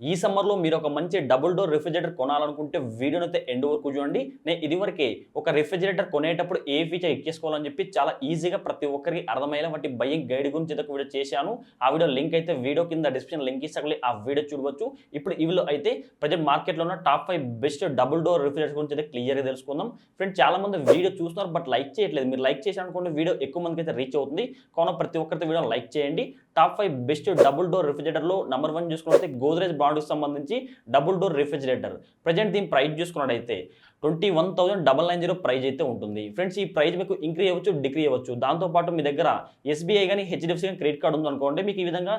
ఈ సమ్మర్‌లో మీరొక మంచి డబుల్ డోర్ రిఫ్రిజిరేటర్ కొనాలనుకుంటే వీడియోనైతే ఎండ్ వరకు చూడండి. నేను ఇదివరకే ఒక రిఫ్రిజిరేటర్ కొనేటప్పుడు ఏ ఫీచర్ ఎక్కించుకోవాలని చెప్పి చాలా ఈజీగా ప్రతి ఒక్కరికి అర్థమయ్యేలా వాటి బయింగ్ గైడ్ గురించి అయితే ఒక వీడియో చేశాను. ఆ వీడియో లింక్ అయితే వీడియో కింద డిస్క్రిప్షన్ లింక్ ఇస్తాను. ఆ వీడియో చూడవచ్చు. ఇప్పుడు ఇవిలో అయితే ప్రెజెంట్ మార్కెట్‌లో ఉన్న top 5 best double door refrigerator గురించి అయితే క్లియర్‌గా తెలుసుకుందాం. ఫ్రెండ్స్ చాలా మంది వీడియో చూస్తున్నారు బట్ లైక్ చేయట్లేదు. మీరు లైక్ చేశారనుకోండి వీడియో ఎక్కువ మందికి అయితే రీచ్ అవుతుంది. కావున ప్రతి ఒక్కరితో వీడియోని లైక్ చేయండి. టాప్ 5 బెస్ట్ డబుల్ డోర్ రిఫ్రిజిరేటర్‌లో నంబర్ 1 చూసుకున్నట్లయితే గోద్రేజ్ బ్రాండ్‌కి సంబంధించి డబుల్ డోర్ రిఫ్రిజిరేటర్. ప్రెజెంట్ దీని ప్రైస్ చూసుకున్నట్టయితే 21,990 ప్రైజ్ అయితే ఉంటుంది. ఫ్రెండ్స్ ఈ ప్రైజ్ మీకు ఇంక్రీ అవ్వచ్చు, డిక్రీ అవ్వచ్చు. దాంతోపాటు మీ దగ్గర ఎస్బీఐ కానీ హెచ్డిఎఫ్సి కానీ క్రెడిట్ కార్డ్ ఉందనుకోండి మీకు ఈ విధంగా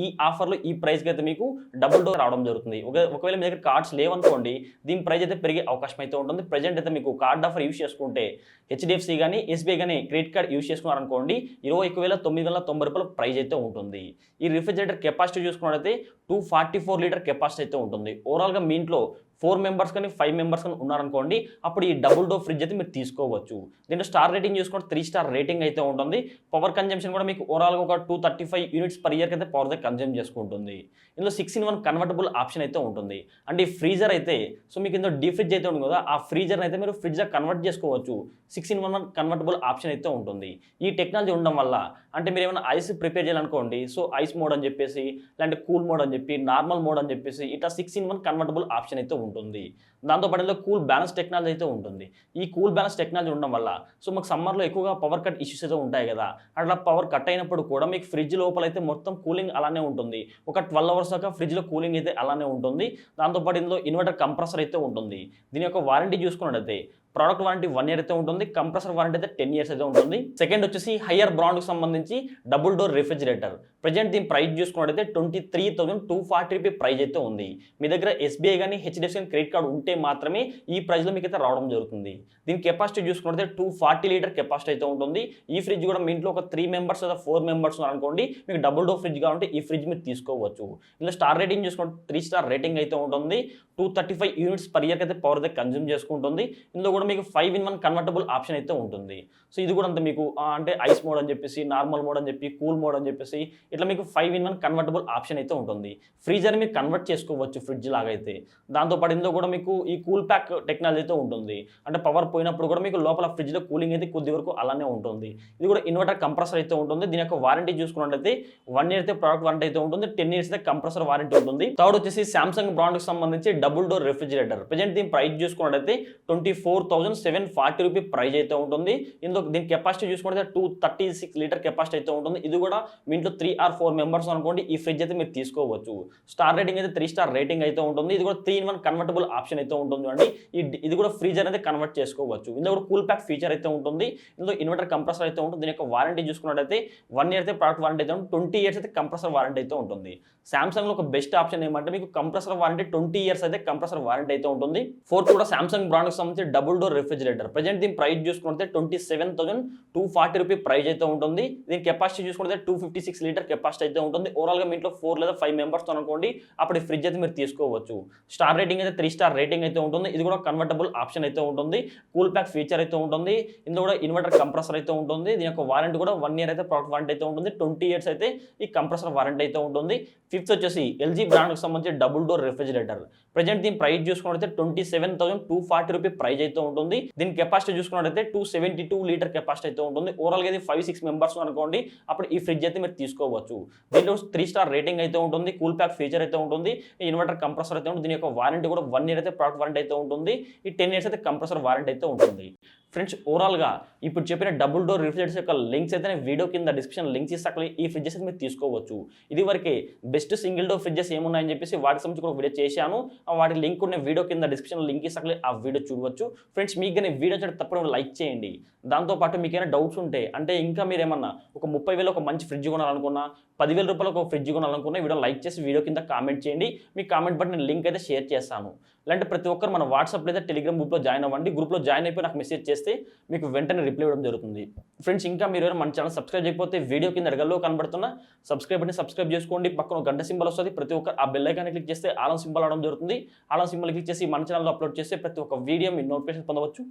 ఈ ఆఫర్లో ఈ ప్రైస్కి అయితే మీకు డబుల్ డోర్ రావడం జరుగుతుంది. ఒకవేళ మీ దగ్గర కార్డ్స్ లేవనుకోండి దీని ప్రైస్ అయితే పెరిగే అవకాశం అయితే ఉంటుంది. ప్రెజెంట్ అయితే మీకు కార్డ్ ఆఫర్ యూస్ చేసుకుంటే హెచ్డిఎఫ్సి కానీ ఎస్బీఐ కానీ క్రెడిట్ కార్డ్ యూస్ చేసుకున్నారనుకోండి 21,990 రూపాయల ప్రైజ్ అయితే ఉంటుంది. ఈ రిఫ్రిజిరేటర్ కెపాసిటీ చూసుకున్నట్లయితే 244 లీటర్ కెపాసిటీ అయితే ఉంటుంది. ఓవరాల్గా మీ ఇంట్లో 4 మెంబర్స్ కానీ 5 మెంబర్స్ కానీ ఉన్నారనుకోండి అప్పుడు ఈ డబుల్ డోర్ ఫ్రిడ్జ్ అయితే మీరు తీసుకోవచ్చు. దీంట్లో స్టార్ రేటింగ్ చూసుకుంటే 3 స్టార్ రేటింగ్ అయితే ఉంటుంది. పవర్ కన్జంప్షన్ కూడా మీకు ఓవరాల్గా ఒక 235 యూనిట్స్ పర్ ఇయర్కి అయితే పవర్ అయితే కన్జ్యూమ్ చేసుకుంటుంది. ఇందులో 6-in-1 కన్వర్టబుల్ ఆప్షన్ అయితే ఉంటుంది. అంటే ఈ ఫ్రీజర్ అయితే మీకు ఇందులో డీ ఫ్రిడ్జ్ అయితే ఉంటుంది కదా ఆ ఫ్రీజర్ని అయితే మీరు ఫ్రిడ్జ్గా కన్వర్ట్ చేసుకోవచ్చు. 6-in-1 కన్వర్టబుల్ ఆప్షన్ అయితే ఉంటుంది. ఈ టెక్నాలజీ ఉండడం వల్ల అంటే మీరు ఏమైనా ఐస్ ప్రిపేర్ చేయాలనుకోండి ఐస్ మోడ్ అని చెప్పేసి లేదంటే కూల్ మోడ్ అని చెప్పి నార్మల్ మోడ్ అని చెప్పేసి ఇట్లా 6-in-1 కన్వర్టబుల్ ఆప్షన్ అయితే ఉంటుంది. దాంతోపాటు ఇందులో కూల్ బ్యాలెన్స్ టెక్నాలజీ అయితే ఉంటుంది. ఈ కూల్ బ్యాలెన్స్ టెక్నాలజీ ఉండడం వల్ల మాకు సమ్మర్లో ఎక్కువగా పవర్ కట్ ఇష్యూస్ అయితే ఉంటాయి కదా అట్లా పవర్ కట్ అయినప్పుడు కూడా మీకు ఫ్రిడ్జ్ లోపల అయితే మొత్తం కూలింగ్ అలానే ఉంటుంది. ఒక 12 అవర్స్ దాకా ఫ్రిడ్జ్లో కూలింగ్ అయితే అలానే ఉంటుంది. దాంతోపాటు ఇందులో ఇన్వర్టర్ కంప్రెసర్ అయితే ఉంటుంది. దీని యొక్క వారంటీ చూసుకున్నట్టయితే ప్రోడక్ట్ వారంటీ 1 ఇయర్ అయితే ఉంటుంది. కంప్రెసర్ వారంటీ అయితే 10 ఇయర్స్ అయితే ఉంటుంది. సెకండ్ వచ్చేసి హయ్యర్ బ్రాండ్కి సంబంధించి డబుల్ డోర్ రిఫ్రిజిరేటర్. ప్రజెంట్ దీని ప్రైస్ చూసుకున్నట్టయితే 23,240 రూపీ ప్రైజ్ అయితే ఉంది. మీ దగ్గర ఎస్బీఐ కానీ హెచ్డిఎఫ్సి కానీ క్రెడిట్ కార్డు ఉంటే మాత్రమే ఈ ప్రైస్లో మీకు అయితే రావడం జరుగుతుంది. దీని కెపాసిటీ చూసుకున్నట్టయితే 240 లీటర్ కెపాసిటీ అయితే ఉంటుంది. ఈ ఫ్రిడ్జ్ కూడా మీ ఇంట్లో ఒక 3 మెంబర్స్ లేదా 4 మెంబర్స్ ఉన్నారనుకోండి మీకు డబుల్ డోర్ ఫ్రిడ్జ్ కావాలంటే ఈ ఫ్రిడ్జ్ మీరు తీసుకోవచ్చు. ఇందులో స్టార్ రేటింగ్ చూసుకుంటే 3 స్టార్ రేటింగ్ అయితే ఉంటుంది. 235 యూనిట్స్ పర్ ఇయర్కి అయితే పవర్ అయితే కన్జ్యూమ్ చేసుకుంటుంది. ఇందులో కూడా మీకు 5-in-1 కన్వర్టబుల్ ఆప్షన్ అయితే ఉంటుంది. ఇది కూడా అంత మీకు అంటే ఐస్ మోడ్ అని చెప్పేసి నార్మల్ మోడ్ అని చెప్పి కూల్ మోడ్ అని చెప్పేసి ఇట్లా మీకు 5-in-1 కన్వర్టబుల్ ఆప్షన్ అయితే ఉంటుంది. ఫ్రీజర్ని మీరు కన్వర్ట్ చేసుకోవచ్చు ఫ్రిడ్జ్ లాగా అయితే. దాంతోపాటు ఇందులో కూడా మీకు ఈ కూల్ ప్యాక్ టెక్నాలజీ అయితే ఉంటుంది. అంటే పవర్ పోయినప్పుడు కూడా మీకు లోపల ఫ్రిడ్జ్లో కూలింగ్ అయితే కొద్ది వరకు అలానే ఉంటుంది. ఇది కూడా ఇన్వర్టర్ కంప్రెసర్ అయితే ఉంటుంది. దీని యొక్క వారంటీ చూసుకున్నట్టయితే 1 ఇయర్ అయితే ప్రోడక్ట్ వారంటీ అయితే ఉంటుంది. 10 ఇయర్స్ అయితే కంప్రెసర్ వారంటీ ఉంటుంది. థర్డ్ వచ్చేసి సామ్సంగ్ బ్రాండ్కి సంబంధించి డబుల్ డోర్ రిఫ్రిజిరేటర్. ప్రజెంట్ దీని ప్రైస్ చూసుకున్నట్టయితే 24,740 రూపీ ప్రైజ్ అయితే ఉంటుంది. ఇందులో దీని కెపాసిటీ చూసుకుంటే 236 లీటర్ కెపాసిటీ అయితే ఉంటుంది. ఇది కూడా మీ ఇంట్లో 3 or 4 మెంబర్స్ అనుకోండి ఈ ఫ్రిడ్జ్ అయితే మీరు తీసుకోవచ్చు. స్టార్ రేటింగ్ అయితే 3 స్టార్ రేటింగ్ అయితే ఉంటుంది. ఇది కూడా 3-in-1 కన్వర్టబుల్ ఆప్షన్ అయితే ఉంటుంది అండి. ఇది కూడా ఫ్రీజర్ అయితే కన్వర్ట్ చేసుకోవచ్చు. ఇందులో కూడా కూల్ ప్యాక్ ఫీచర్ అయితే ఉంటుంది. ఇందులో ఇన్వర్టర్ కంప్రెసర్ అయితే ఉంటుంది. దీని యొక్క వారంటీ చూసుకున్నట్టయితే 1 ఇయర్ అయితే ప్రోడక్ట్ వారంటీ అయితే ఉంటుంది. 20 ఇయర్స్ అయితే కంప్రెసర్ వారంటీ అయితే ఉంటుంది. సామ్సంగ్లో ఒక బెస్ట్ ఆప్షన్ ఏమంటే మీకు కంప్రెసర్ వారంటీ 20 ఇయర్స్ అయితే కంప్రెసర్ వారంటీ అయితే ఉంటుంది. ఫోర్త్ కూడా సామ్సంగ్ బ్రాండ్కి సంబంధించి డబుల్ డోర్ రిఫ్రిజిరేటర్. ప్రజెంట్ దీని ప్రైస్ చూసుకుంటే 27,240 రూపీ ప్రైజ్ అయితే ఉంటుంది. దీని కెపాసిటీ చూసుకుంటే 256 లీటర్ కెపాసిటీ అయితే ఉంటుంది. ఓవరాల్గా మీ ఇంట్లో 4 లేదా 5 మెంబర్స్ అనుకోండి అప్పుడు ఈ ఫ్రిడ్జ్ అయితే మీరు తీసుకోవచ్చు. స్టార్ రేటింగ్ అయితే 3 స్టార్ రేటింగ్ అయితే ఉంటుంది. ఇది కూడా కన్వర్టబుల్ ఆప్షన్ అయితే ఉంటుంది. కూల్ ప్యాక్ ఫీచర్ అయితే ఉంటుంది. ఇందులో కూడా ఇన్వర్టర్ కంప్రెసర్ అయితే ఉంటుంది. దీని యొక్క వారంటీ కూడా 1 ఇయర్ అయితే ప్రోడక్ట్ వారంటీ అయితే ఉంటుంది. 20 ఇయర్స్ అయితే ఈ కంప్రెసర్ వారంటీ అయితే ఉంటుంది. ఫిఫ్త్ వచ్చేసి ఎల్జీ బ్రాండ్కి సంబంధించి డబుల్ డోర్ రిఫ్రిజిరేటర్. ప్రజెంట్ దీని ప్రైస్ చూసుకున్నట్లయితే 27,240 రూపీ ప్రైజ్ అయితే ఉంటుంది. దీని కెపాసిటీ చూసుకున్నట్లయితే 272 లీటర్ కెపాసిటీ అయితే ఉంటుంది. ఓవరాల్గా ఇది 5-6 మెంబర్స్ అనుకోండి అప్పుడు ఈ ఫ్రిడ్జ్ అయితే మీరు తీసుకోవచ్చు. దీంట్లో 3 స్టార్ రేటింగ్ అయితే ఉంటుంది. కూల్ ప్యాక్ ఫీచర్ అయితే ఉంటుంది. ఇన్వర్టర్ కంప్రెసర్ అయితే ఉంటుంది. దీని యొక్క వారంటీ కూడా 1 ఇయర్ అయితే ప్రోడక్ట్ వారంటీ అయితే ఉంటుంది. ఈ 10 ఇయర్స్ అయితే కంప్రెసర్ వారంటీ అయితే ఉంటుంది. ఫ్రెండ్స్ ఓవరాల్గా ఇప్పుడు చెప్పిన డబుల్ డోర్ రిఫ్రిజిరేటర్స్ యొక్క లింక్స్ అయితే నేను వీడియో కింద డిస్క్రిప్షన్ లింక్స్ ఇస్తాను. ఈ ఫ్రిడ్జెస్ అయితే మీరు తీసుకోవచ్చు. ఇది వరకే బెస్ట్ సింగిల్ డోర్ ఫ్రిడ్జెస్ ఏమున్నాయని చెప్పేసి వాటికి సంబంధించి కూడా వీడియో చేశాను. వాటి లింక్ ఉన్న వీడియో కింద డిస్క్రిప్షన్ లింక్ ఇస్తాను. ఆ వీడియో చూడవచ్చు. ఫ్రెండ్స్ మీకు కానీ వీడియో చూడండి తప్పకుండా లైక్ చేయండి. దాంతోపాటు మీకు ఏమైనా డౌట్స్ ఉంటే అంటే ఇంకా మీరు ఏమన్నా ఒక 30,000 ఒక మంచి ఫ్రిడ్జ్ కొనాలనుకున్నా 10,000 రూపాయలకు ఒక ఫ్రిడ్జ్ కొనాలనుకున్నా వీడియో లైక్ చేసి వీడియో కింద కామెంట్ చేయండి. మీ కామెంట్ బట్టి నేను లింక్ అయితే షేర్ చేస్తాను. లేదంటే ప్రతి ఒక్కరు మన వాట్సాప్ లేదా టెలిగ్రామ్ గ్రూప్లో జాయిన్ అవ్వండి. గ్రూప్లో జాయిన్ అయిపోయి నాకు మెసేజ్ చేస్తే మీకు వెంటనే రిప్లై ఇవ్వడం జరుగుతుంది. ఫ్రెండ్స్ ఇంకా మీరు మన ఛానల్ సబ్స్క్రైబ్ చేయకపోతే వీడియో కింద ఎడగల్లో కనబడుతున్న సబ్స్క్రైబ్ చేసుకోండి. పక్కన గంట సింబల్ వస్తుంది. ప్రతి ఒక్కరు ఆ బెల్ ఐకాన్ క్లిక్ చేస్తే ఆల్ సింబల్ అవడం జరుగుతుంది. ఆల్ సింబల్ క్లిక్ చేసి మన ఛానల్లో అప్లోడ్ చేస్తే ప్రతి ఒక్క వీడియో మీ నోటిఫికేషన్ పొందవచ్చు.